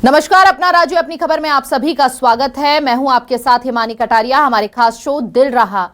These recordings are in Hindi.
नमस्कार, अपना राज्य अपनी खबर में आप सभी का स्वागत है। मैं हूं आपके साथ हिमानी कटारिया। हमारे खास शो दिल रहा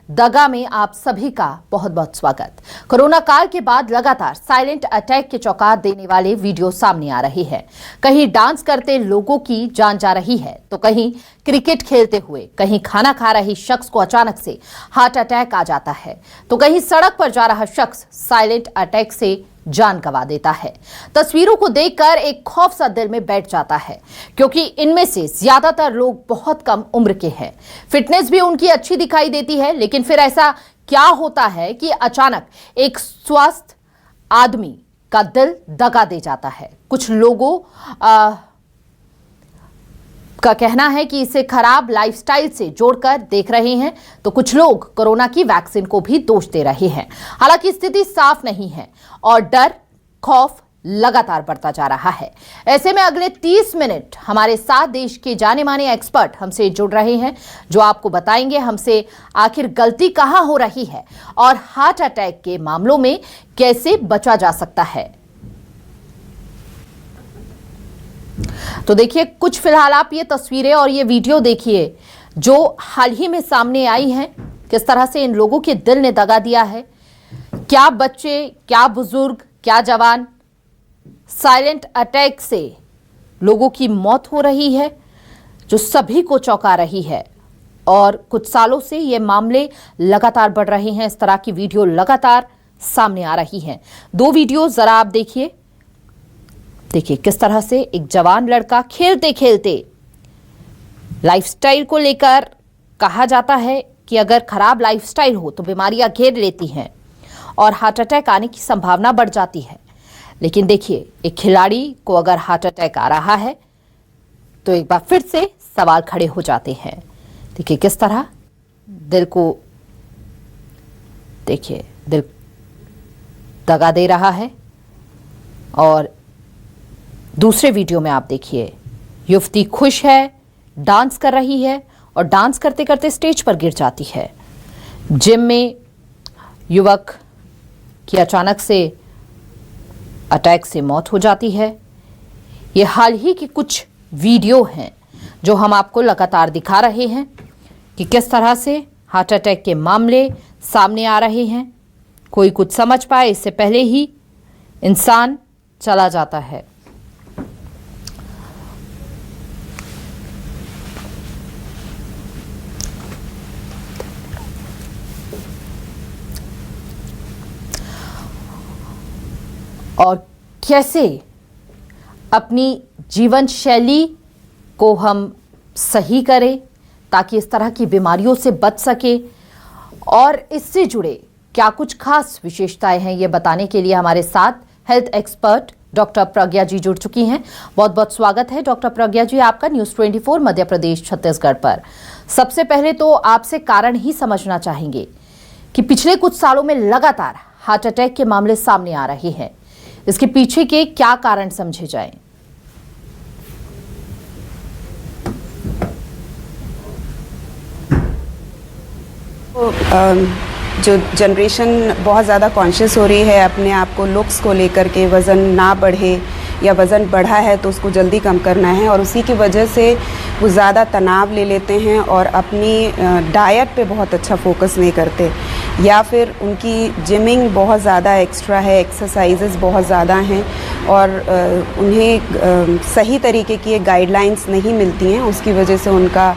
दगा में आप सभी का बहुत बहुत स्वागत। कोरोना काल के बाद लगातार साइलेंट अटैक के चौंका देने वाले वीडियो सामने आ रहे हैं। कहीं डांस करते लोगों की जान जा रही है तो कहीं क्रिकेट खेलते हुए, कहीं खाना खा रही शख्स को अचानक से हार्ट अटैक आ जाता है तो कहीं सड़क पर जा रहा शख्स साइलेंट अटैक से जान गंवा देता है। तस्वीरों को देखकर एक खौफ सा दिल में बैठ जाता है, क्योंकि इनमें से ज्यादातर लोग बहुत कम उम्र के हैं। फिटनेस भी उनकी अच्छी दिखाई देती है, लेकिन फिर ऐसा क्या होता है कि अचानक एक स्वस्थ आदमी का दिल दगा दे जाता है। कुछ लोगों का कहना है कि इसे खराब लाइफस्टाइल से जोड़कर देख रहे हैं, तो कुछ लोग कोरोना की वैक्सीन को भी दोष दे रहे हैं। हालांकि स्थिति साफ नहीं है और डर, खौफ लगातार बढ़ता जा रहा है। ऐसे में अगले 30 मिनट हमारे साथ देश के जाने माने एक्सपर्ट हमसे जुड़ रहे हैं, जो आपको बताएंगे हमसे आखिर गलती कहां हो रही है और हार्ट अटैक के मामलों में कैसे बचा जा सकता है। तो देखिए, कुछ फिलहाल आप ये तस्वीरें और ये वीडियो देखिए जो हाल ही में सामने आई हैं। किस तरह से इन लोगों के दिल ने दगा दिया है। क्या बच्चे, क्या बुजुर्ग, क्या जवान, साइलेंट अटैक से लोगों की मौत हो रही है, जो सभी को चौंका रही है। और कुछ सालों से ये मामले लगातार बढ़ रहे हैं। इस तरह की वीडियो लगातार सामने आ रही हैं। दो वीडियो जरा आप देखिए किस तरह से एक जवान लड़का खेलते खेलते, लाइफस्टाइल को लेकर कहा जाता है कि अगर खराब लाइफस्टाइल हो तो बीमारियां घेर लेती हैं और हार्ट अटैक आने की संभावना बढ़ जाती है। लेकिन देखिए, एक खिलाड़ी को अगर हार्ट अटैक आ रहा है तो एक बार फिर से सवाल खड़े हो जाते हैं। देखिए किस तरह दिल को, देखिए दिल दगा दे रहा है। और दूसरे वीडियो में आप देखिए, युवती खुश है, डांस कर रही है और डांस करते करते स्टेज पर गिर जाती है। जिम में युवक की अचानक से अटैक से मौत हो जाती है। ये हाल ही की कुछ वीडियो हैं जो हम आपको लगातार दिखा रहे हैं कि किस तरह से हार्ट अटैक के मामले सामने आ रहे हैं। कोई कुछ समझ पाए इससे पहले ही इंसान चला जाता है। और कैसे अपनी जीवन शैली को हम सही करें ताकि इस तरह की बीमारियों से बच सके, और इससे जुड़े क्या कुछ खास विशेषताएं हैं, ये बताने के लिए हमारे साथ हेल्थ एक्सपर्ट डॉक्टर प्रज्ञा जी जुड़ चुकी हैं। बहुत बहुत स्वागत है डॉक्टर प्रज्ञा जी आपका न्यूज़ 24 मध्य प्रदेश छत्तीसगढ़ पर। सबसे पहले तो आपसे कारण ही समझना चाहेंगे कि पिछले कुछ सालों में लगातार हार्ट अटैक के मामले सामने आ रहे हैं। इसके पीछे के क्या कारण समझे जाएं? जो जनरेशन बहुत ज़्यादा कॉन्शियस हो रही है अपने आप को लुक्स को लेकर के, वज़न ना बढ़े या वज़न बढ़ा है तो उसको जल्दी कम करना है, और उसी की वजह से वो ज़्यादा तनाव ले लेते हैं और अपनी डाइट पे बहुत अच्छा फोकस नहीं करते, या फिर उनकी जिमिंग बहुत ज़्यादा एक्स्ट्रा है, एक्सरसाइजेस बहुत ज़्यादा हैं और उन्हें सही तरीके की गाइडलाइंस नहीं मिलती हैं। उसकी वजह से उनका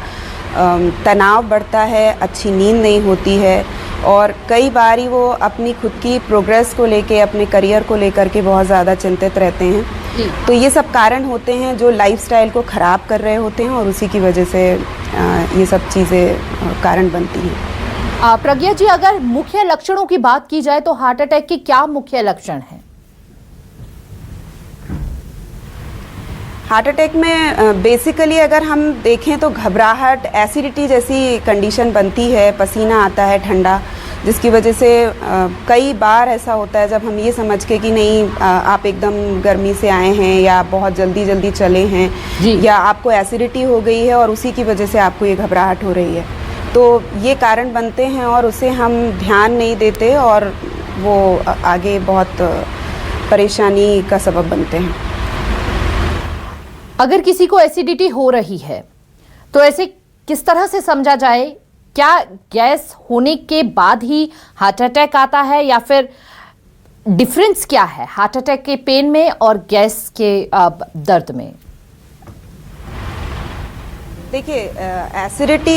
तनाव बढ़ता है, अच्छी नींद नहीं होती है, और कई बार ही वो अपनी खुद की प्रोग्रेस को लेके, अपने करियर को लेकर के बहुत ज़्यादा चिंतित रहते हैं। तो ये सब कारण होते हैं जो लाइफस्टाइल को ख़राब कर रहे होते हैं, और उसी की वजह से ये सब चीज़ें कारण बनती हैं। प्रज्ञा जी, अगर मुख्य लक्षणों की बात की जाए तो हार्ट अटैक के क्या मुख्य लक्षण हैं? हार्ट अटैक में बेसिकली अगर हम देखें तो घबराहट, एसिडिटी जैसी कंडीशन बनती है, पसीना आता है ठंडा, जिसकी वजह से कई बार ऐसा होता है जब हम ये समझ के कि नहीं आप एकदम गर्मी से आए हैं या बहुत जल्दी चले हैं या आपको एसिडिटी हो गई है और उसी की वजह से आपको ये घबराहट हो रही है, तो ये कारण बनते हैं और उसे हम ध्यान नहीं देते और वो आगे बहुत परेशानी का सबब बनते हैं। अगर किसी को एसिडिटी हो रही है तो ऐसे किस तरह से समझा जाए? क्या गैस होने के बाद ही हार्ट अटैक आता है या फिर डिफरेंस क्या है हार्ट अटैक के पेन में और गैस के दर्द में? देखिए, एसिडिटी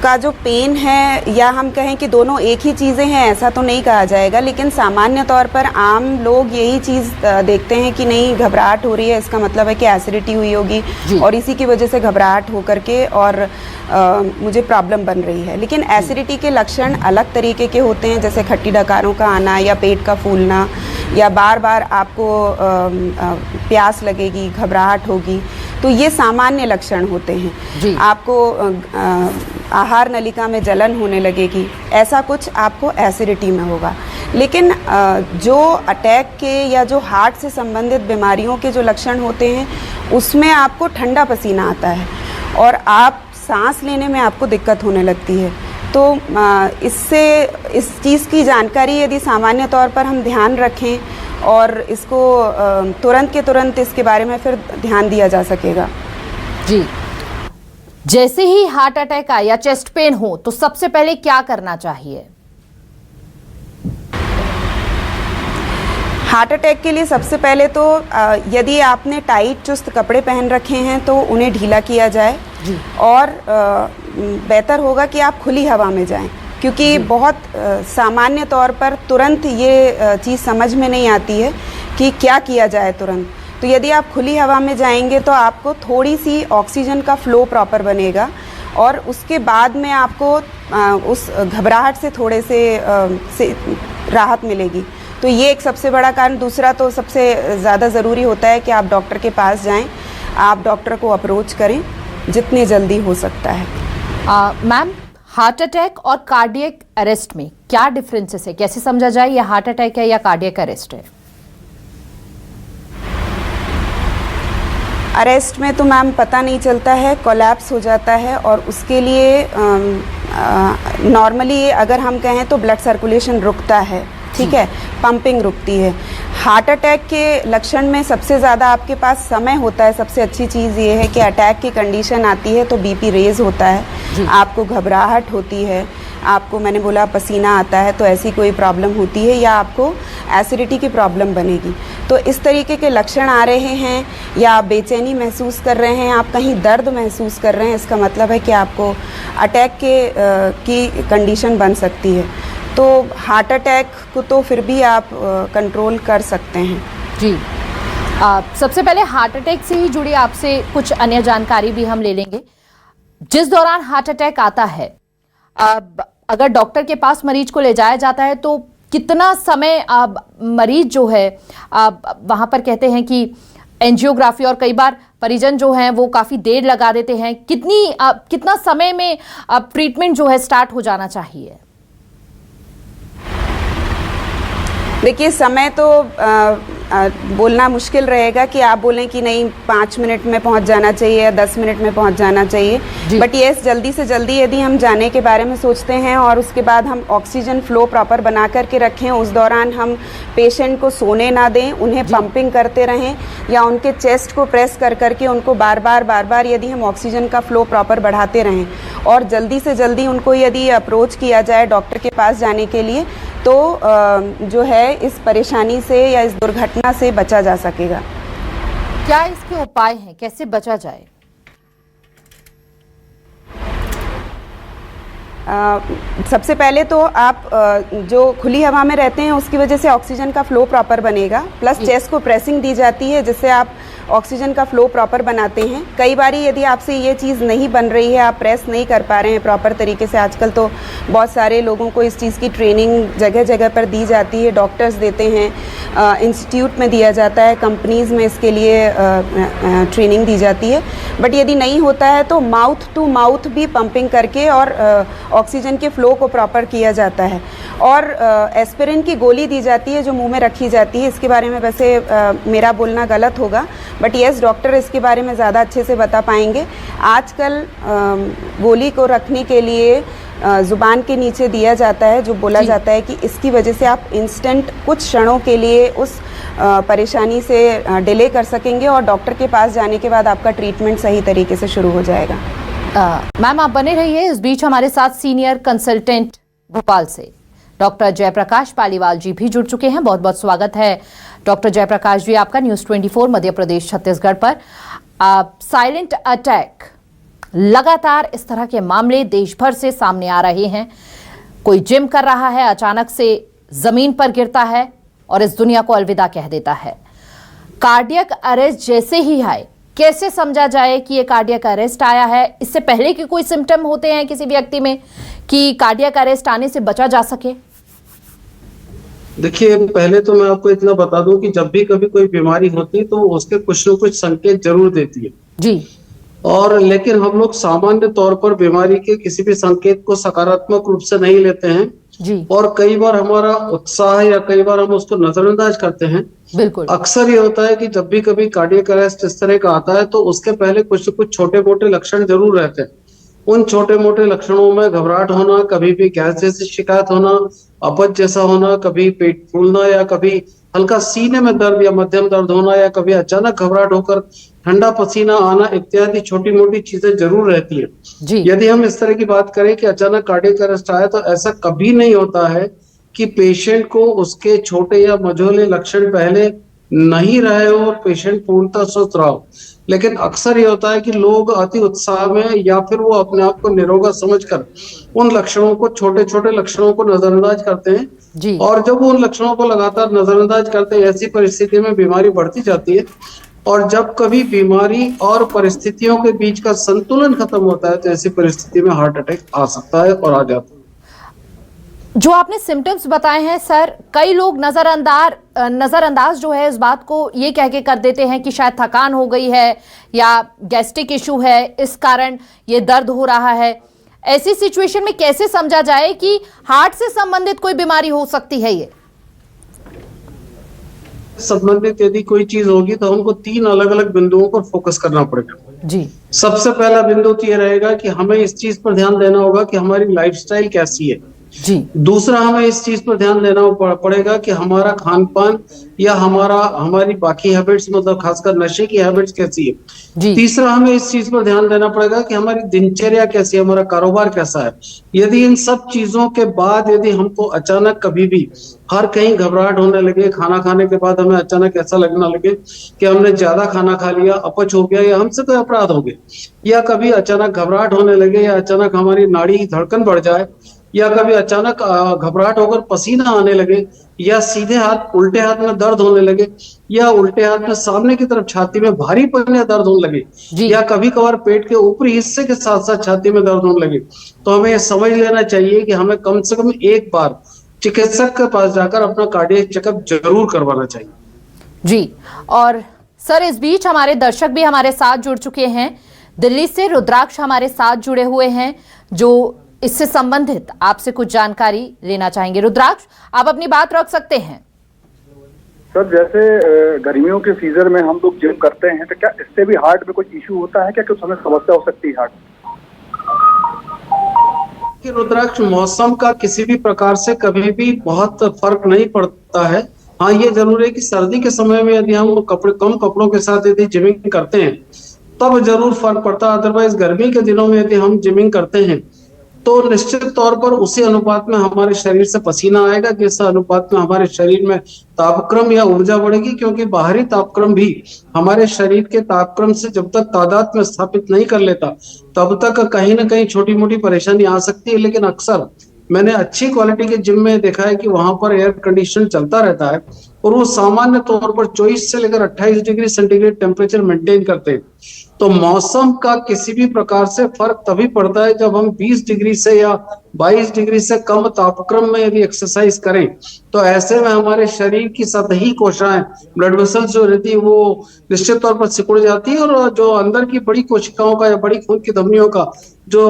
का जो पेन है या हम कहें कि दोनों एक ही चीज़ें हैं, ऐसा तो नहीं कहा जाएगा, लेकिन सामान्य तौर पर आम लोग यही चीज़ देखते हैं कि नहीं, घबराहट हो रही है, इसका मतलब है कि एसिडिटी हुई होगी और इसी की वजह से घबराहट हो करके और मुझे प्रॉब्लम बन रही है। लेकिन एसिडिटी के लक्षण अलग तरीके के होते हैं, जैसे खट्टी डकारों का आना या पेट का फूलना या बार बार आपको प्यास लगेगी, घबराहट होगी, तो ये सामान्य लक्षण होते हैं। आपको आहार नलिका में जलन होने लगेगी, ऐसा कुछ आपको एसिडिटी में होगा। लेकिन जो अटैक के या जो हार्ट से संबंधित बीमारियों के जो लक्षण होते हैं, उसमें आपको ठंडा पसीना आता है और आप सांस लेने में आपको दिक्कत होने लगती है। तो इससे इस चीज़ की जानकारी यदि सामान्य तौर पर हम ध्यान रखें और इसको तुरंत के तुरंत इसके बारे में फिर ध्यान दिया जा सकेगा। जी, जैसे ही हार्ट अटैक आए या चेस्ट पेन हो तो सबसे पहले क्या करना चाहिए? हार्ट अटैक के लिए सबसे पहले तो यदि आपने टाइट चुस्त कपड़े पहन रखे हैं तो उन्हें ढीला किया जाए और बेहतर होगा कि आप खुली हवा में जाएं, क्योंकि बहुत सामान्य तौर पर तुरंत ये चीज़ समझ में नहीं आती है कि क्या किया जाए तुरंत। तो यदि आप खुली हवा में जाएंगे तो आपको थोड़ी सी ऑक्सीजन का फ्लो प्रॉपर बनेगा और उसके बाद में आपको उस घबराहट से थोड़े से राहत मिलेगी। तो ये एक सबसे बड़ा कारण। दूसरा तो सबसे ज़्यादा ज़रूरी होता है कि आप डॉक्टर के पास जाएं, आप डॉक्टर को अप्रोच करें जितनी जल्दी हो सकता है। मैम, हार्ट अटैक और कार्डियक अरेस्ट में क्या डिफरेंसेस है? कैसे समझा जाए ये हार्ट अटैक है या कार्डियक अरेस्ट है? अरेस्ट में तो मैम पता नहीं चलता है, कोलैप्स हो जाता है और उसके लिए नॉर्मली अगर हम कहें तो ब्लड सर्कुलेशन रुकता है, ठीक है, पंपिंग रुकती है। हार्ट अटैक के लक्षण में सबसे ज़्यादा आपके पास समय होता है। सबसे अच्छी चीज़ ये है कि अटैक की कंडीशन आती है तो बीपी रेज होता है, आपको घबराहट होती है, आपको मैंने बोला पसीना आता है, तो ऐसी कोई प्रॉब्लम होती है या आपको एसिडिटी की प्रॉब्लम बनेगी। तो इस तरीके के लक्षण आ रहे हैं या आप बेचैनी महसूस कर रहे हैं, आप कहीं दर्द महसूस कर रहे हैं, इसका मतलब है कि आपको अटैक की कंडीशन बन सकती है। तो हार्ट अटैक को तो फिर भी आप कंट्रोल कर सकते हैं। जी, सबसे पहले हार्ट अटैक से ही जुड़ी आपसे कुछ अन्य जानकारी भी हम ले लेंगे। जिस दौरान हार्ट अटैक आता है, अगर डॉक्टर के पास मरीज को ले जाया जाता है तो कितना समय मरीज जो है वहाँ पर कहते हैं कि एंजियोग्राफी, और कई बार परिजन जो हैं वो काफ़ी देर लगा देते हैं, कितना समय में ट्रीटमेंट जो है स्टार्ट हो जाना चाहिए? देखिए, समय तो बोलना मुश्किल रहेगा कि आप बोलें कि नहीं 5 मिनट में पहुंच जाना चाहिए या 10 मिनट में पहुंच जाना चाहिए, बट येस, जल्दी से जल्दी यदि हम जाने के बारे में सोचते हैं और उसके बाद हम ऑक्सीजन फ्लो प्रॉपर बना करके रखें, उस दौरान हम पेशेंट को सोने ना दें, उन्हें पंपिंग करते रहें या उनके चेस्ट को प्रेस कर करके उनको बार बार यदि हम ऑक्सीजन का फ्लो प्रॉपर बढ़ाते रहें और जल्दी से जल्दी उनको यदि अप्रोच किया जाए डॉक्टर के पास जाने के लिए, तो जो है इस परेशानी से या इस दुर्घटना से बचा जा सकेगा। क्या इसके उपाय हैं, कैसे बचा जाए? सबसे पहले तो आप जो खुली हवा में रहते हैं उसकी वजह से ऑक्सीजन का फ्लो प्रॉपर बनेगा, प्लस चेस्ट को प्रेसिंग दी जाती है जिससे आप ऑक्सीजन का फ्लो प्रॉपर बनाते हैं। कई बारी यदि आपसे ये चीज़ नहीं बन रही है, आप प्रेस नहीं कर पा रहे हैं प्रॉपर तरीके से, आजकल तो बहुत सारे लोगों को इस चीज़ की ट्रेनिंग जगह जगह पर दी जाती है, डॉक्टर्स देते हैं, इंस्टीट्यूट में दिया जाता है, कंपनीज़ में इसके लिए ट्रेनिंग दी जाती है। बट यदि नहीं होता है तो माउथ टू माउथ भी पंपिंग करके और ऑक्सीजन के फ्लो को प्रॉपर किया जाता है। और एस्पिरिन की गोली दी जाती है जो मुंह में रखी जाती है। इसके बारे में वैसे मेरा बोलना गलत होगा, बट येस, डॉक्टर इसके बारे में ज़्यादा अच्छे से बता पाएंगे। आजकल गोली को रखने के लिए ज़ुबान के नीचे दिया जाता है, जो बोला जाता है कि इसकी वजह से आप इंस्टेंट कुछ क्षणों के लिए उस परेशानी से डिले कर सकेंगे और डॉक्टर के पास जाने के बाद आपका ट्रीटमेंट सही तरीके से शुरू हो जाएगा। मैम आप बने रहिए, इस बीच हमारे साथ सीनियर कंसल्टेंट भोपाल से डॉक्टर जयप्रकाश पालीवाल जी भी जुड़ चुके हैं। बहुत बहुत स्वागत है डॉक्टर जयप्रकाश जी आपका न्यूज़ 24 मध्य प्रदेश छत्तीसगढ़ पर। साइलेंट अटैक, लगातार इस तरह के मामले देश भर से सामने आ रहे हैं। कोई जिम कर रहा है, अचानक से जमीन पर गिरता है और इस दुनिया को अलविदा कह देता है। कार्डियक अरेस्ट जैसे ही आए, कैसे समझा जाए कि ये कार्डियक अरेस्ट आया है? इससे पहले कि कोई सिम्टम होते हैं किसी व्यक्ति में कि कार्डियक अरेस्ट आने से बचा जा सके? देखिए, पहले तो मैं आपको इतना बता दूं कि जब भी कभी कोई बीमारी होती है तो उसके कुछ न कुछ संकेत जरूर देती है जी। और लेकिन हम लोग सामान्य तौर पर बीमारी के किसी भी संकेत को सकारात्मक रूप से नहीं लेते हैं जी। और कई बार हमारा उत्साह या कई बार हम उसको नजरअंदाज करते हैं। बिल्कुल। अक्सर ये होता है कि जब भी कभी कार्डियक अरेस्ट इस तरह का आता है तो उसके पहले कुछ न कुछ छोटे मोटे लक्षण जरूर रहते हैं। उन छोटे मोटे लक्षणों में घबराहट होना, कभी भी गैस जैसी शिकायत होना, अपच जैसा होना, कभी पेट फूलना या कभी हल्का सीने में दर्द या मध्यम दर्द होना या कभी अचानक घबराहट होकर ठंडा पसीना आना इत्यादि छोटी मोटी चीजें जरूर रहती है जी। यदि हम इस तरह की बात करें कि अचानक कार्डियक अरेस्ट आए तो ऐसा कभी नहीं होता है कि पेशेंट को उसके छोटे या मझोले लक्षण पहले नहीं रहे हो और पेशेंट पूर्णतः स्वस्थ रहा हो। लेकिन अक्सर ये होता है कि लोग अति उत्साह में या फिर वो अपने आप को निरोगा समझकर उन लक्षणों को, छोटे छोटे लक्षणों को नजरअंदाज करते हैं जी। और जब वो उन लक्षणों को लगातार नजरअंदाज करते हैं ऐसी परिस्थिति में बीमारी बढ़ती जाती है और जब कभी बीमारी और परिस्थितियों के बीच का संतुलन खत्म होता है तो ऐसी परिस्थिति में हार्ट अटैक आ सकता है और आ जाता है। जो आपने सिम्टम्स बताए हैं सर, कई लोग नजरअंदाज जो है इस बात को ये कह के कर देते हैं कि शायद थकान हो गई है या गैस्ट्रिक इशू है, इस कारण ये दर्द हो रहा है। ऐसी सिचुएशन में कैसे समझा जाए कि हार्ट से संबंधित कोई बीमारी हो सकती है? ये संबंधित यदि कोई चीज होगी तो हमको 3 अलग अलग बिंदुओं पर फोकस करना पड़ेगा जी। सबसे पहला बिंदु तो ये रहेगा कि हमें इस चीज पर ध्यान देना होगा कि हमारी लाइफस्टाइल कैसी है जी। दूसरा, हमें इस चीज पर ध्यान देना पड़ेगा कि हमारा खान पान या हमारी बाकी हैबिट्स, मतलब खासकर नशे की हैबिट्स कैसी है जी। तीसरा, हमें इस चीज पर ध्यान देना पड़ेगा कि हमारी दिनचर्या कैसी है, हमारा कारोबार कैसा है। यदि इन सब चीजों के बाद यदि हमको अचानक कभी भी हर कहीं घबराहट होने लगे, खाना खाने के बाद हमें अचानक ऐसा लगने लगे कि हमने ज्यादा खाना खा लिया, अपच हो गया या हमसे कोई अपराध हो गया, या कभी अचानक घबराहट होने लगे या अचानक हमारी नाड़ी धड़कन बढ़ जाए या कभी अचानक घबराहट होकर पसीना आने लगे या सीधे हाथ उल्टे हाथ में दर्द होने लगे या उल्टे हाथ में सामने की तरफ छाती में भारीपन या दर्द होने लगे या कभी कभार पेट के ऊपरी हिस्से के साथ साथ छाती में दर्द होने लगे, तो हमें यह समझ लेना चाहिए कि हमें कम से कम एक बार चिकित्सक के पास जाकर अपना कार्डियक चेकअप जरूर करवाना चाहिए जी। और सर, इस बीच हमारे दर्शक भी हमारे साथ जुड़ चुके हैं। दिल्ली से रुद्राक्ष हमारे साथ जुड़े हुए हैं जो इससे संबंधित आपसे कुछ जानकारी लेना चाहेंगे। रुद्राक्ष, आप अपनी बात रख सकते हैं। सर, जैसे गर्मियों के सीजन में हम लोग जिम करते हैं तो क्या इससे भी हार्ट में कुछ इशू होता है? क्या कुछ हमें समस्या हो सकती है हार्ट? कि रुद्राक्ष, मौसम का किसी भी प्रकार से कभी भी बहुत फर्क नहीं पड़ता है। हाँ, ये जरूर है कि सर्दी के समय में यदि हम कम कपड़ों के साथ यदि जिमिंग करते हैं तब जरूर फर्क पड़ता है। अदरवाइज गर्मी के दिनों में यदि हम जिमिंग करते हैं तो निश्चित तौर पर उसी अनुपात में हमारे शरीर से पसीना आएगा, जिस अनुपात में हमारे शरीर में तापक्रम या ऊर्जा बढ़ेगी, क्योंकि बाहरी तापक्रम भी हमारे शरीर के तापक्रम से जब तक तादाद में स्थापित नहीं कर लेता तब तक कहीं ना कहीं छोटी मोटी परेशानी आ सकती है। लेकिन अक्सर मैंने अच्छी क्वालिटी के जिम में देखा है कि वहां पर एयर कंडीशन चलता रहता है और वो सामान्य तौर पर 24 से लेकर 28 डिग्री सेंटीग्रेड टेम्परेचर मेंटेन करते हैं। तो मौसम का किसी भी प्रकार से फर्क तभी पड़ता है जब हम 20 डिग्री से या 22 डिग्री से कम तापक्रम में यदि एक्सरसाइज करें, तो ऐसे में हमारे शरीर की सतही कोशिकाएं, ब्लड वेसल्स जो रहती है वो निश्चित तौर पर सिकुड़ जाती है और जो अंदर की बड़ी कोशिकाओं का या बड़ी खून की धमनियों का जो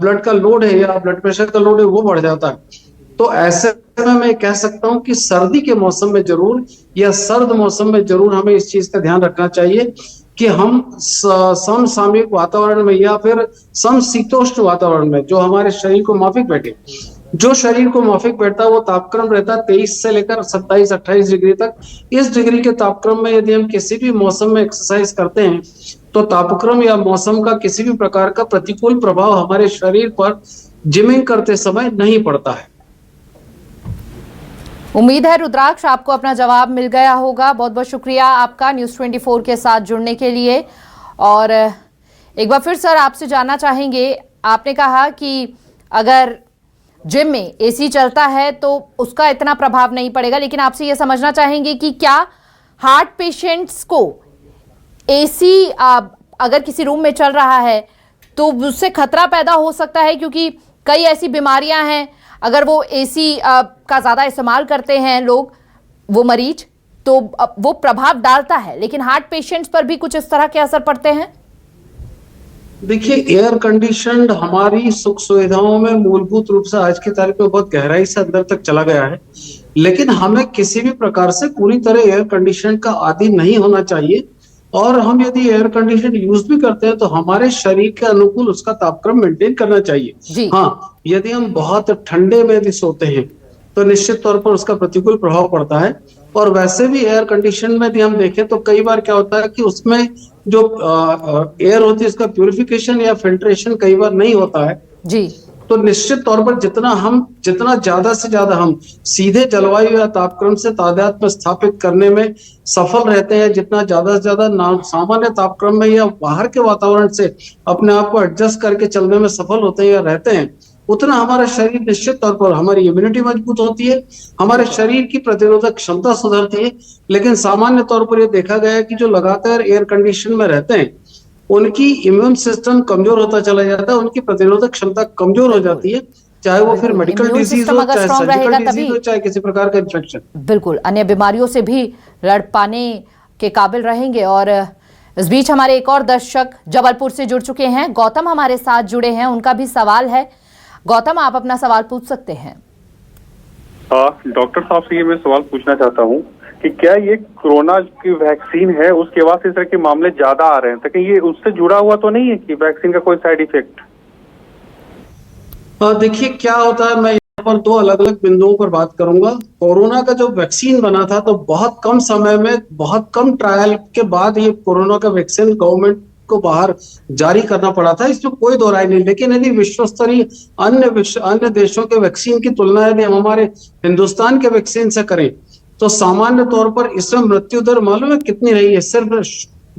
ब्लड का लोड है या ब्लड प्रेशर का लोड है वो बढ़ जाता है। तो ऐसे में मैं कह सकता हूं कि सर्दी के मौसम में जरूर या सर्द मौसम में जरूर हमें इस चीज का ध्यान रखना चाहिए कि हम समसामयिक वातावरण में या फिर समशीतोष्ण वातावरण में जो हमारे शरीर को माफिक बैठे जो शरीर को माफिक बैठता है वो तापक्रम रहता है 23 से लेकर 27-28 डिग्री तक। इस डिग्री के तापक्रम में यदि हम किसी भी मौसम में एक्सरसाइज करते हैं तो तापक्रम या मौसम का किसी भी प्रकार का प्रतिकूल प्रभाव हमारे शरीर पर जिमिंग करते समय नहीं पड़ता है। उम्मीद है रुद्राक्ष आपको अपना जवाब मिल गया होगा। बहुत बहुत शुक्रिया आपका न्यूज़ 24 के साथ जुड़ने के लिए। और एक बार फिर सर आपसे जानना चाहेंगे, आपने कहा कि अगर जिम में एसी चलता है तो उसका इतना प्रभाव नहीं पड़ेगा, लेकिन आपसे ये समझना चाहेंगे कि क्या हार्ट पेशेंट्स को एसी अगर किसी रूम में चल रहा है तो उससे खतरा पैदा हो सकता है, क्योंकि कई ऐसी बीमारियां हैं अगर वो एसी का ज़्यादा इस्तेमाल करते हैं लोग, वो मरीज, तो वो प्रभाव डालता है, लेकिन हार्ट पेशेंट्स पर भी कुछ इस तरह के असर पड़ते हैं? देखिए, एयर कंडीशनड हमारी सुख सुविधाओं में मूलभूत रूप से आज की तारीख में बहुत गहराई से अंदर तक चला गया है, लेकिन हमें किसी भी प्रकार से पूरी तरह एयर कंडीशन का आदी नहीं होना चाहिए। और हम यदि एयर कंडीशन यूज भी करते हैं तो हमारे शरीर के अनुकूल उसका तापक्रम मेंटेन करना चाहिए। हाँ, यदि हम बहुत ठंडे में यदि सोते हैं तो निश्चित तौर पर उसका प्रतिकूल प्रभाव पड़ता है। और वैसे भी एयर कंडीशन में यदि हम देखें तो कई बार क्या होता है कि उसमें जो एयर होती है उसका प्यूरिफिकेशन या फिल्ट्रेशन कई बार नहीं होता है जी। तो निश्चित तौर पर जितना ज्यादा से ज्यादा हम सीधे जलवायु या तापक्रम से तादाद में स्थापित करने में सफल रहते हैं, जितना ज्यादा से ज्यादा सामान्य तापक्रम में या बाहर के वातावरण से अपने आप को एडजस्ट करके चलने में सफल होते हैं या रहते हैं, उतना हमारा शरीर निश्चित तौर पर, हमारी इम्यूनिटी मजबूत होती है, हमारे शरीर की प्रतिरोधक क्षमता सुधरती है। लेकिन सामान्य तौर पर यह देखा गया है कि जो लगातार एयर कंडीशन में रहते हैं उनकी इम्यून सिस्टम कमजोर होता चला जाता है, उनकी प्रतिरोधक क्षमता कमजोर हो जाती है, चाहे वो फिर मेडिकल डिजीज हो, चाहे सर्जिकल डिजीज हो, चाहे किसी प्रकार का इन्फेक्शन। बिल्कुल, अन्य बीमारियों से भी लड़ पाने के काबिल रहेंगे। और इस बीच हमारे एक और दर्शक जबलपुर से जुड़ चुके हैं, गौतम हमारे साथ जुड़े हैं, उनका भी सवाल है। गौतम, आप अपना सवाल पूछ सकते हैं। डॉक्टर साहब से ये मैं सवाल पूछना चाहता हूँ कि क्या ये कोरोना की वैक्सीन है उसके बाद इस तरह के मामले ज्यादा आ रहे हैं, तो ये उससे जुड़ा हुआ तो नहीं है कि वैक्सीन का कोई साइड इफेक्ट? देखिए क्या होता है, मैं यहाँ पर दो अलग अलग बिंदुओं पर बात करूंगा। कोरोना का जो वैक्सीन बना था तो बहुत कम समय में, बहुत कम ट्रायल के बाद ये कोरोना का वैक्सीन गवर्नमेंट को बाहर जारी करना पड़ा था, इसमें कोई दो राय नहीं। लेकिन यदि विश्व स्तरीय अन्य देशों के वैक्सीन की तुलना यदि हम हमारे हिंदुस्तान के वैक्सीन से करें तो सामान्य तौर पर इसमें मृत्यु दर मालूम है कितनी रही है? सिर्फ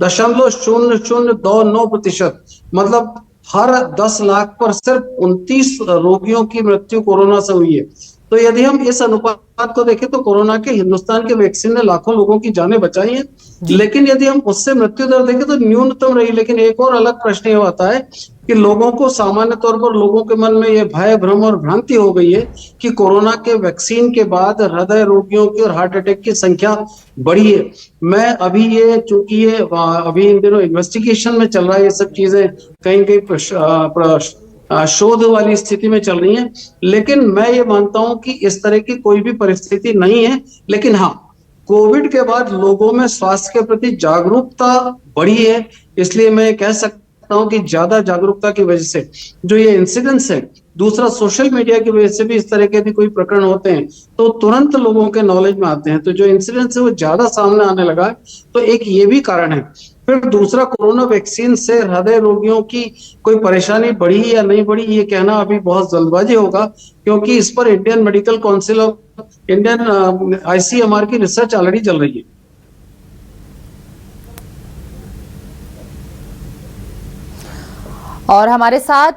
0.0029%। मतलब हर 10 लाख पर सिर्फ 29 रोगियों की मृत्यु कोरोना से हुई है। तो यदि हम इस अनुपात को देखें तो कोरोना के हिंदुस्तान के वैक्सीन ने लाखों लोगों की जानें बचाई हैं। लेकिन यदि हम उससे मृत्यु दर देखें तो न्यूनतम रही। लेकिन एक और अलग प्रश्न ये आता है कि लोगों को, सामान्य तौर पर लोगों के मन में ये भय, भ्रम और भ्रांति हो गई है कि कोरोना के वैक्सीन के बाद हृदय रोगियों की और हार्ट अटैक की संख्या बढ़ी है। मैं अभी ये, चूंकि ये अभी इन दिनों इन्वेस्टिगेशन में चल रहा है, ये सब चीजें कहीं कहीं शोध वाली स्थिति में चल रही है, लेकिन मैं ये मानता हूं कि इस तरह की कोई भी परिस्थिति नहीं है। लेकिन हाँ, कोविड के बाद लोगों में स्वास्थ्य के प्रति जागरूकता बढ़ी है, इसलिए मैं कह सकता हूं कि ज्यादा जागरूकता की वजह से जो ये इंसिडेंट्स है, दूसरा सोशल मीडिया की वजह से भी इस तरह के यदि कोई प्रकरण होते हैं तो तुरंत लोगों के नॉलेज में आते हैं, तो जो इंसिडेंट्स है वो ज्यादा सामने आने लगा है। तो एक ये भी कारण है। फिर दूसरा, कोरोना वैक्सीन से हृदय रोगियों की कोई परेशानी बढ़ी या नहीं बढ़ी, ये कहना अभी बहुत जल्दबाजी होगा, क्योंकि इस पर Indian medical council of Indian ICMR की रिसर्च ऑलरेडी चल रही है। और हमारे साथ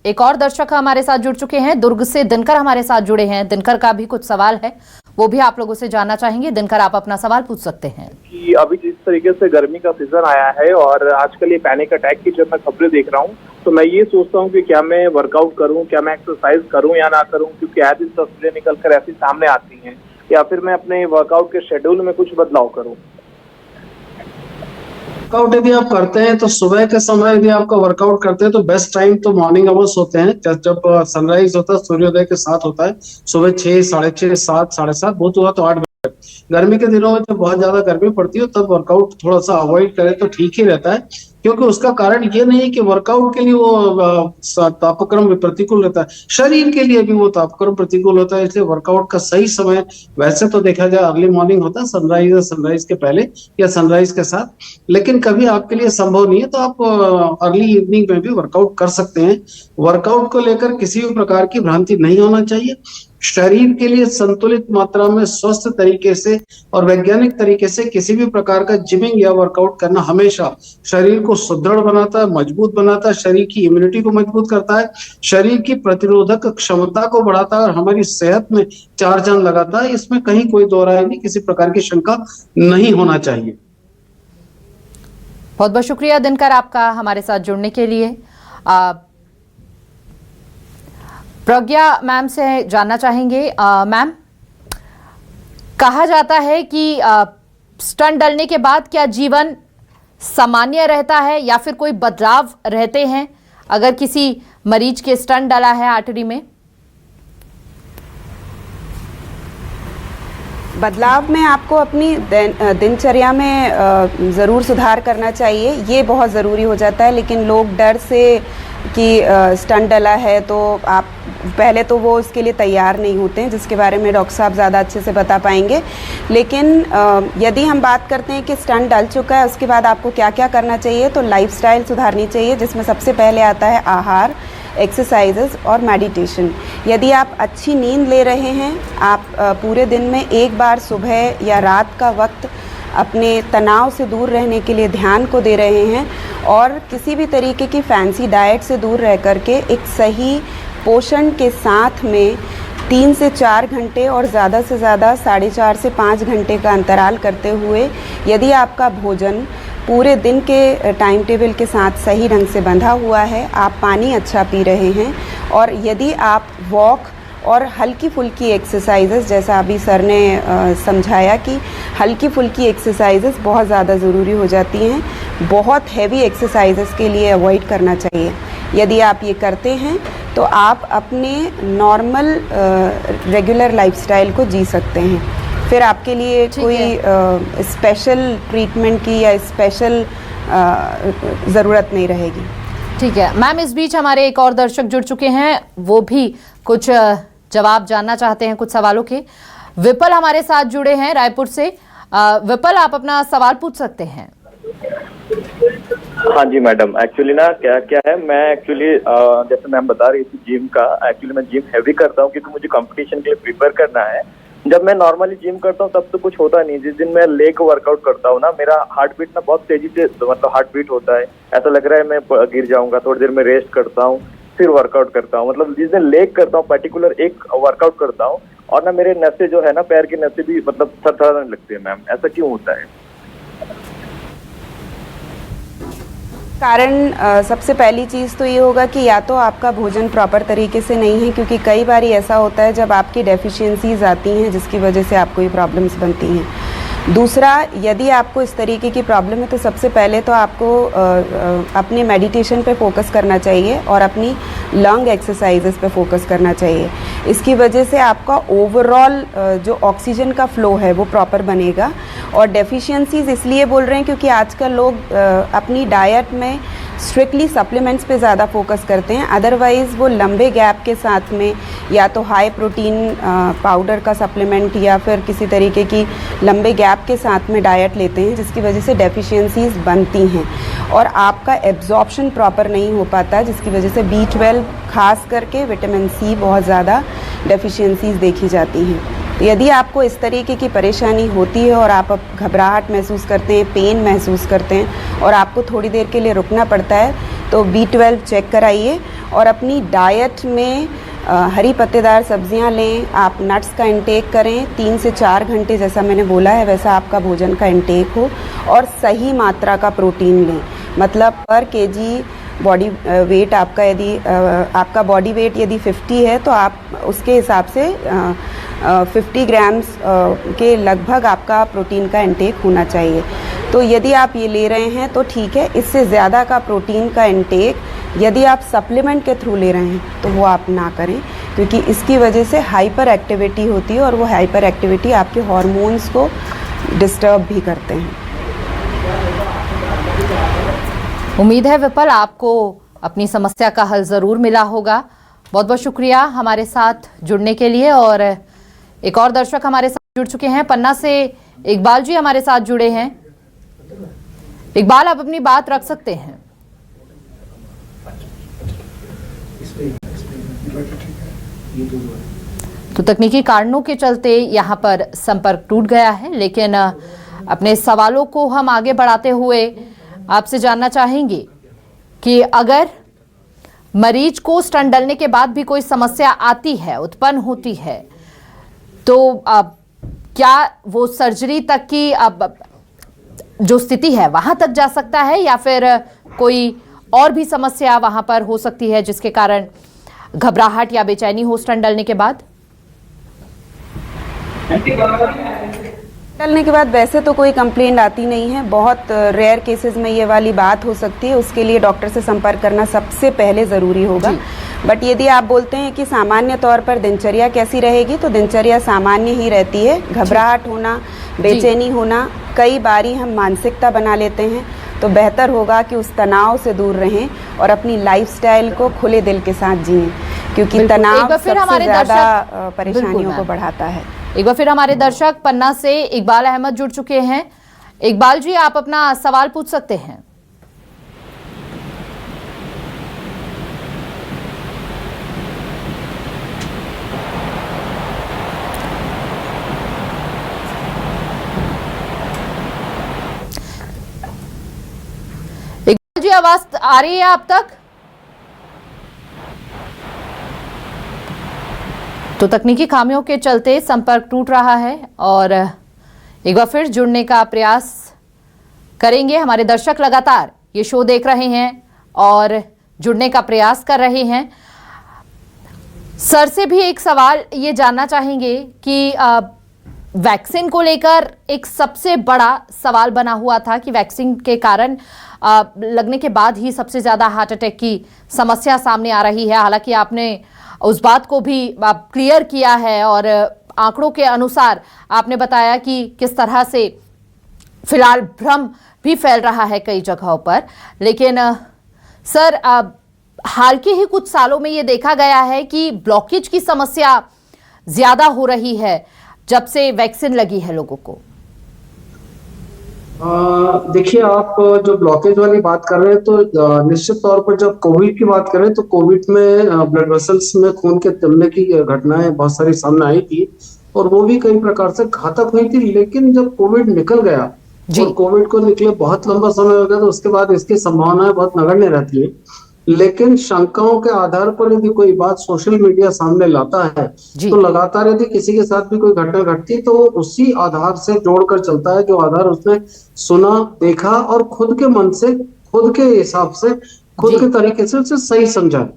एक और दर्शक हमारे साथ जुड़ चुके हैं, दुर्ग से दिनकर हमारे साथ जुड़े हैं। दिनकर का भी कुछ सवाल है, वो भी आप लोगों से जानना चाहेंगे। दिनकर, आप अपना सवाल पूछ सकते हैं। कि अभी जिस तरीके से गर्मी का सीजन आया है और आजकल ये पैनिक अटैक की जब मैं खबरें देख रहा हूँ तो मैं ये सोचता हूँ कि क्या मैं वर्कआउट करूँ, क्या मैं एक्सरसाइज करूँ या ना करूँ, क्योंकि आज दिन तस्वीरें निकल कर ऐसी सामने आती हैं, या फिर मैं अपने वर्कआउट के शेड्यूल में कुछ बदलाव करूँ। वर्कआउट यदि आप करते हैं तो सुबह के समय यदि आपका वर्कआउट करते हैं तो बेस्ट टाइम तो मॉर्निंग आवर्स होते हैं, जब सनराइज होता है, सूर्योदय के साथ होता है, सुबह 6, 6:30, 7, 7:30, बहुत हुआ तो 8 बजे। गर्मी के दिनों में जब बहुत ज्यादा गर्मी पड़ती है तब वर्कआउट थोड़ा सा अवॉइड करें तो ठीक ही रहता है। क्योंकि उसका कारण ये नहीं है कि वर्कआउट के लिए वो तापक्रम भी प्रतिकूल रहता है, शरीर के लिए भी वो तापक्रम प्रतिकूल होता है। इसलिए वर्कआउट का सही समय वैसे तो देखा जाए अर्ली मॉर्निंग होता है, सनराइज या सनराइज के पहले या सनराइज के साथ, लेकिन कभी आपके लिए संभव नहीं है तो आप अर्ली इवनिंग में भी वर्कआउट कर सकते हैं। वर्कआउट को लेकर किसी भी प्रकार की भ्रांति नहीं होना चाहिए। शरीर के लिए संतुलित मात्रा में स्वस्थ तरीके से और वैज्ञानिक तरीके से किसी भी प्रकार का जिमिंग या वर्कआउट करना हमेशा शरीर को सुदृढ़ बनाता है, मजबूत बनाता है, शरीर की इम्यूनिटी को मजबूत करता है, शरीर की प्रतिरोधक क्षमता को बढ़ाता है और हमारी सेहत में चार चांद लगाता है। इसमें कहीं कोई दो राय नहीं, किसी प्रकार की शंका नहीं होना चाहिए। बहुत बहुत शुक्रिया दिनकर आपका हमारे साथ जुड़ने के लिए। प्रज्ञा मैम से जानना चाहेंगे, मैम, कहा जाता है कि स्टंट डलने के बाद क्या जीवन सामान्य रहता है या फिर कोई बदलाव रहते हैं अगर किसी मरीज के स्टंट डला है आर्टरी में? बदलाव में आपको अपनी दिनचर्या में ज़रूर सुधार करना चाहिए, ये बहुत ज़रूरी हो जाता है। लेकिन लोग डर से कि स्टंट डला है तो आप पहले तो वो इसके लिए तैयार नहीं होते हैं, जिसके बारे में डॉक्टर साहब ज़्यादा अच्छे से बता पाएंगे। लेकिन यदि हम बात करते हैं कि स्टंट डल चुका है उसके बाद आपको क्या क्या करना चाहिए, तो लाइफस्टाइल सुधारनी चाहिए, जिसमें सबसे पहले आता है आहार, एक्सरसाइजेस और मेडिटेशन। यदि आप अच्छी नींद ले रहे हैं, आप पूरे दिन में एक बार सुबह या रात का वक्त अपने तनाव से दूर रहने के लिए ध्यान को दे रहे हैं और किसी भी तरीके की फैंसी डाइट से दूर रह करके एक सही पोषण के साथ में 3 से 4 घंटे और ज़्यादा से ज़्यादा 4.5 से 5 घंटे का अंतराल करते हुए यदि आपका भोजन पूरे दिन के टाइम टेबल के साथ सही ढंग से बंधा हुआ है, आप पानी अच्छा पी रहे हैं और यदि आप वॉक और हल्की फुल्की एक्सरसाइजेस, जैसा अभी सर ने समझाया कि हल्की फुल्की एक्सरसाइजेस बहुत ज़्यादा ज़रूरी हो जाती हैं, बहुत हैवी एक्सरसाइजेस के लिए अवॉइड करना चाहिए। यदि आप ये करते हैं तो आप अपने नॉर्मल रेगुलर लाइफस्टाइल को जी सकते हैं। फिर आपके लिए कोई स्पेशल ट्रीटमेंट की या स्पेशल ज़रूरत नहीं रहेगी। ठीक है मैम, इस बीच हमारे एक और दर्शक जुड़ चुके हैं, वो भी कुछ जवाब जानना चाहते हैं कुछ सवालों के। विपल हमारे साथ जुड़े हैं रायपुर से। विपल, आप अपना सवाल पूछ सकते हैं। हाँ जी मैडम, एक्चुअली ना क्या है, मैं एक्चुअली जैसे मैम बता रही थी जिम का, एक्चुअली मैं जिम हैवी करता हूँ क्योंकि मुझे कंपटीशन के लिए प्रिपेयर करना है। जब मैं नॉर्मली जिम करता हूँ तब तो कुछ होता नहीं, जिस दिन मैं लेग वर्कआउट करता हूँ ना, मेरा हार्ट बीट ना बहुत तेजी से मतलब हार्ट बीट होता है, ऐसा लग रहा है मैं गिर जाऊंगा। थोड़ी देर में रेस्ट करता हूँ फिर वर्कआउट करता हूँ, मतलब जिस दिन लेग करता हूँ पर्टिकुलर एक वर्कआउट करता हूँ और ना मेरे नसें जो है ना, पैर की नसें भी मतलब थरथराने लगती है। मैम ऐसा क्यों होता है? कारण सबसे पहली चीज़ तो ये होगा कि या तो आपका भोजन प्रॉपर तरीके से नहीं है, क्योंकि कई बार ऐसा होता है जब आपकी डेफिशिएंसीज आती हैं जिसकी वजह से आपको ये प्रॉब्लम्स बनती हैं। दूसरा, यदि आपको इस तरीके की प्रॉब्लम है तो सबसे पहले तो आपको अपने मेडिटेशन पे फोकस करना चाहिए और अपनी लंग एक्सरसाइजेस पे फोकस करना चाहिए। इसकी वजह से आपका ओवरऑल जो ऑक्सीजन का फ़्लो है वो प्रॉपर बनेगा। और डेफिशिएंसीज इसलिए बोल रहे हैं क्योंकि आजकल लोग अपनी डाइट में स्ट्रिक्टली सप्लीमेंट्स पे ज़्यादा फोकस करते हैं, अदरवाइज़ वो लंबे गैप के साथ में या तो हाई प्रोटीन पाउडर का सप्लीमेंट या फिर किसी तरीके की लंबे गैप के साथ में डाइट लेते हैं, जिसकी वजह से डेफिशिएंसीज बनती हैं और आपका एब्जॉर्प्शन प्रॉपर नहीं हो पाता, जिसकी वजह से B12 खास करके विटामिन C बहुत ज़्यादा डेफिशिएंसीज देखी जाती हैं। यदि आपको इस तरीके की परेशानी होती है और आप घबराहट महसूस करते हैं, पेन महसूस करते हैं और आपको थोड़ी देर के लिए रुकना पड़ता है, तो B12 चेक कराइए और अपनी डाइट में हरी पत्तेदार सब्जियां लें। आप नट्स का इंटेक करें, 3 से 4 घंटे जैसा मैंने बोला है वैसा आपका भोजन का इंटेक हो और सही मात्रा का प्रोटीन लें। मतलब पर केजी बॉडी वेट आपका, यदि आपका बॉडी वेट यदि 50 है तो आप उसके हिसाब से 50 ग्राम्स के लगभग आपका प्रोटीन का इंटेक होना चाहिए। तो यदि आप ये ले रहे हैं तो ठीक है, इससे ज़्यादा का प्रोटीन का इंटेक यदि आप सप्लीमेंट के थ्रू ले रहे हैं तो वो आप ना करें, क्योंकि इसकी वजह से हाइपर एक्टिविटी होती है और वो हाइपर एक्टिविटी आपके हार्मोन्स को डिस्टर्ब भी करते हैं। उम्मीद है विपल आपको अपनी समस्या का हल जरूर मिला होगा। बहुत बहुत शुक्रिया हमारे साथ जुड़ने के लिए। और एक और दर्शक हमारे साथ जुड़ चुके हैं, पन्ना से इकबाल जी हमारे साथ जुड़े हैं। इकबाल, आप अपनी बात रख सकते हैं। तो तकनीकी कारणों के चलते यहां पर संपर्क टूट गया है, लेकिन अपने सवालों को हम आगे बढ़ाते हुए आपसे जानना चाहेंगे कि अगर मरीज को स्टंट डलने के बाद भी कोई समस्या आती है, उत्पन्न होती है, तो क्या वो सर्जरी तक की अब जो स्थिति है वहां तक जा सकता है, या फिर कोई और भी समस्या वहां पर हो सकती है जिसके कारण घबराहट या बेचैनी हो स्टंट डलने के बाद? डलने के बाद वैसे तो कोई कंप्लेंट आती नहीं है। बहुत रेयर केसेस में ये वाली बात हो सकती है, उसके लिए डॉक्टर से संपर्क करना सबसे पहले ज़रूरी होगा। बट यदि आप बोलते हैं कि सामान्य तौर पर दिनचर्या कैसी रहेगी, तो दिनचर्या सामान्य ही रहती है। घबराहट होना, बेचैनी होना, कई बारी हम मानसिकता बना लेते हैं, तो बेहतर होगा कि उस तनाव से दूर रहें और अपनी लाइफस्टाइल को खुले दिल के साथ जिएं, क्योंकि तनाव सबसे ज़्यादा परेशानियों को बढ़ाता है। एक बार फिर हमारे दर्शक पन्ना से इकबाल अहमद जुड़ चुके हैं। इकबाल जी, आप अपना सवाल पूछ सकते हैं। इकबाल जी, आवाज आ रही है आप तक? तो तकनीकी खामियों के चलते संपर्क टूट रहा है और एक बार फिर जुड़ने का प्रयास करेंगे। हमारे दर्शक लगातार ये शो देख रहे हैं और जुड़ने का प्रयास कर रहे हैं। सर से भी एक सवाल ये जानना चाहेंगे कि वैक्सीन को लेकर एक सबसे बड़ा सवाल बना हुआ था कि वैक्सीन के कारण लगने के बाद ही सबसे ज़्यादा हार्ट अटैक की समस्या सामने आ रही है। हालांकि आपने उस बात को भी क्लियर किया है और आंकड़ों के अनुसार आपने बताया कि किस तरह से फिलहाल भ्रम भी फैल रहा है कई जगहों पर। लेकिन सर, हाल के ही कुछ सालों में ये देखा गया है कि ब्लॉकेज की समस्या ज्यादा हो रही है जब से वैक्सीन लगी है लोगों को। देखिए, आप जो ब्लॉकेज वाली बात कर रहे हैं, तो निश्चित तौर पर जब कोविड की बात करें तो कोविड में ब्लड वेसल्स में खून के जमने की घटनाएं बहुत सारी सामने आई थी और वो भी कई प्रकार से घातक हुई थी। लेकिन जब कोविड निकल गया और कोविड को निकले बहुत लंबा समय हो गया, तो उसके बाद इसकी संभावनाएं बहुत नगण्य रहती है। लेकिन शंकाओं के आधार पर यदि कोई बात सोशल मीडिया सामने लाता है, तो लगातार यदि किसी के साथ भी कोई घटना घटती है तो उसी आधार से जोड़कर चलता है जो आधार उसने सुना, देखा और खुद के मन से, खुद के हिसाब से, खुद के तरीके से उसे सही समझा।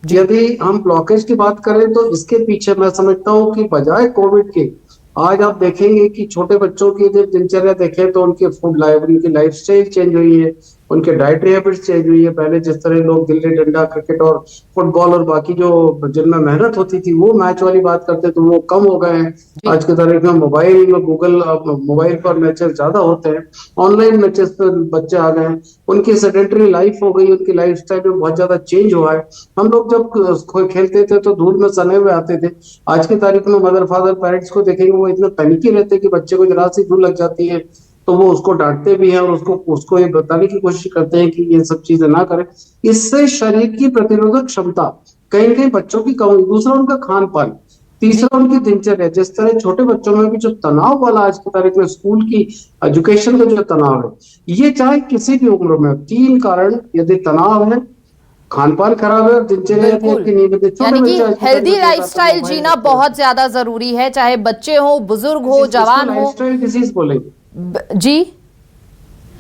यदि हम ब्लॉकेज की बात करें तो इसके पीछे मैं समझता हूँ कि बजाय कोविड के आज आप देखेंगे कि छोटे बच्चों की जब दिनचर्या देखें तो उनकी फूड लाइफ, उनकी लाइफस्टाइल चेंज हुई है, उनके डाइटरी हैबिट्स चेंज हुई है। पहले जिस तरह लोग गिल्ली डंडा, क्रिकेट और फुटबॉल और बाकी जो जिनमें मेहनत होती थी वो मैच वाली बात करते तो वो कम हो गए हैं। आज की तारीख में मोबाइल में मोबाइल पर मैचेस ज्यादा होते हैं, ऑनलाइन मैचेस पर बच्चे आ गए हैं, उनकी सेडेंटरी लाइफ हो गई, उनकी लाइफस्टाइल में बहुत ज्यादा चेंज हुआ है। हम लोग जब खेलते थे तो धूल में सने हुए आते थे। आज की तारीख में मदर फादर पेरेंट्स को देखेंगे वो इतने पैनिकी रहते कि बच्चे को जरा सी धूल लग जाती है तो वो उसको डांटते भी हैं और उसको ये बताने की कोशिश करते हैं कि ये सब चीजें ना करें। इससे शरीर की प्रतिरोधक क्षमता कहीं कहीं बच्चों की कम। दूसरा उनका खान पान, तीसरा उनकी दिनचर्या। जिस तरह छोटे बच्चों में भी जो तनाव वाला आज की तारीख में स्कूल की एजुकेशन का जो तनाव है, ये चाहे किसी भी उम्र में, 3 कारण यदि तनाव है, खान पान खराब है और दिनचर्या की नींद, यानी कि हेल्दी लाइफस्टाइल जीना बहुत ज्यादा जरूरी है, चाहे बच्चे हो, बुजुर्ग हो, जवान हो। लाइफस्टाइल डिजीज बोलेंगे जी,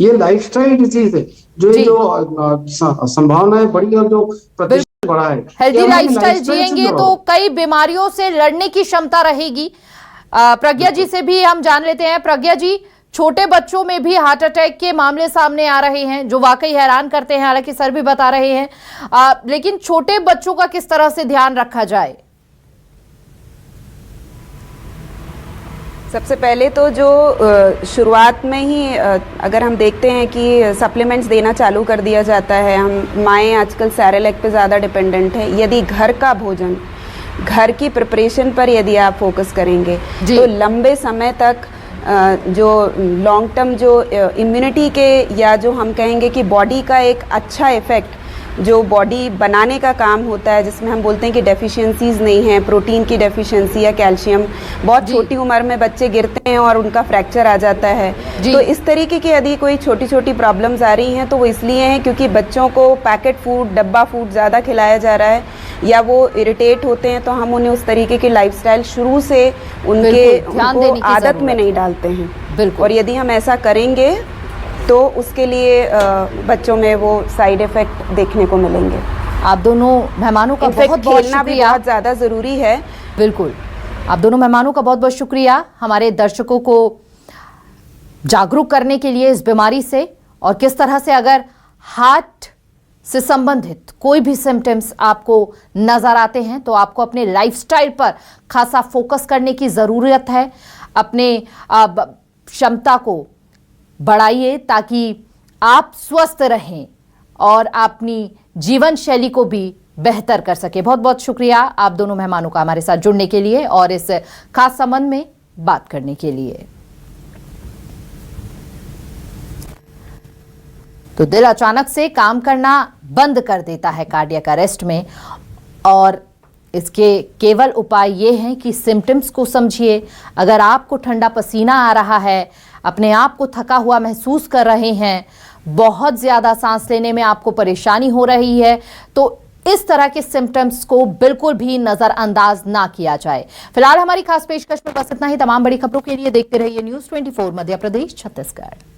ये लाइफस्टाइल डिजीज है जो संभावनाएं बड़ी और जो प्रतिशत बड़ा है। हेल्दी लाइफस्टाइल जिएंगे तो कई बीमारियों से लड़ने की क्षमता रहेगी। प्रज्ञा जी से भी हम जान लेते हैं। प्रज्ञा जी, छोटे बच्चों में भी हार्ट अटैक के मामले सामने आ रहे हैं जो वाकई हैरान करते हैं, हालांकि सर भी बता रहे हैं, लेकिन छोटे बच्चों का किस तरह से ध्यान रखा जाए? सबसे पहले तो जो शुरुआत में ही अगर हम देखते हैं कि सप्लीमेंट्स देना चालू कर दिया जाता है, हम माएँ आजकल सेरेलैक पे ज़्यादा डिपेंडेंट है। यदि घर का भोजन, घर की प्रिपरेशन पर यदि आप फोकस करेंगे तो लंबे समय तक जो लॉन्ग टर्म जो इम्यूनिटी के या जो हम कहेंगे कि बॉडी का एक अच्छा इफेक्ट जो बॉडी बनाने का काम होता है, जिसमें हम बोलते हैं कि डेफिशिएंसीज नहीं है, प्रोटीन की डेफिशिएंसी या कैल्शियम, बहुत छोटी उम्र में बच्चे गिरते हैं और उनका फ्रैक्चर आ जाता है। तो इस तरीके की यदि कोई छोटी छोटी प्रॉब्लम्स आ रही हैं तो वो इसलिए हैं क्योंकि बच्चों को पैकेट फूड, डब्बा फूड ज़्यादा खिलाया जा रहा है या वो इरिटेट होते हैं, तो हम उन्हें उस तरीके की लाइफस्टाइल शुरू से उनको आदत में नहीं डालते हैं। और यदि हम ऐसा करेंगे तो उसके लिए बच्चों में वो साइड इफेक्ट देखने को मिलेंगे। आप दोनों मेहमानों का बहुत बहुत शुक्रिया, बहुत ज़्यादा ज़रूरी है। बिल्कुल, आप दोनों मेहमानों का बहुत बहुत शुक्रिया हमारे दर्शकों को जागरूक करने के लिए इस बीमारी से, और किस तरह से अगर हार्ट से संबंधित कोई भी सिम्टम्स आपको नजर आते हैं तो आपको अपने लाइफस्टाइल पर खासा फोकस करने की ज़रूरत है। अपने क्षमता को बढ़ाइए ताकि आप स्वस्थ रहें और अपनी जीवन शैली को भी बेहतर कर सके। बहुत बहुत शुक्रिया आप दोनों मेहमानों का हमारे साथ जुड़ने के लिए और इस खास संबंध में बात करने के लिए। तो दिल अचानक से काम करना बंद कर देता है कार्डियक अरेस्ट में, और इसके केवल उपाय ये हैं कि सिम्टम्स को समझिए। अगर आपको ठंडा पसीना आ रहा है, अपने आप को थका हुआ महसूस कर रहे हैं, बहुत ज़्यादा सांस लेने में आपको परेशानी हो रही है, तो इस तरह के सिम्टम्स को बिल्कुल भी नज़रअंदाज ना किया जाए। फिलहाल हमारी खास पेशकश में बस इतना ही। तमाम बड़ी खबरों के लिए देखते रहिए न्यूज़ 24 मध्य प्रदेश छत्तीसगढ़।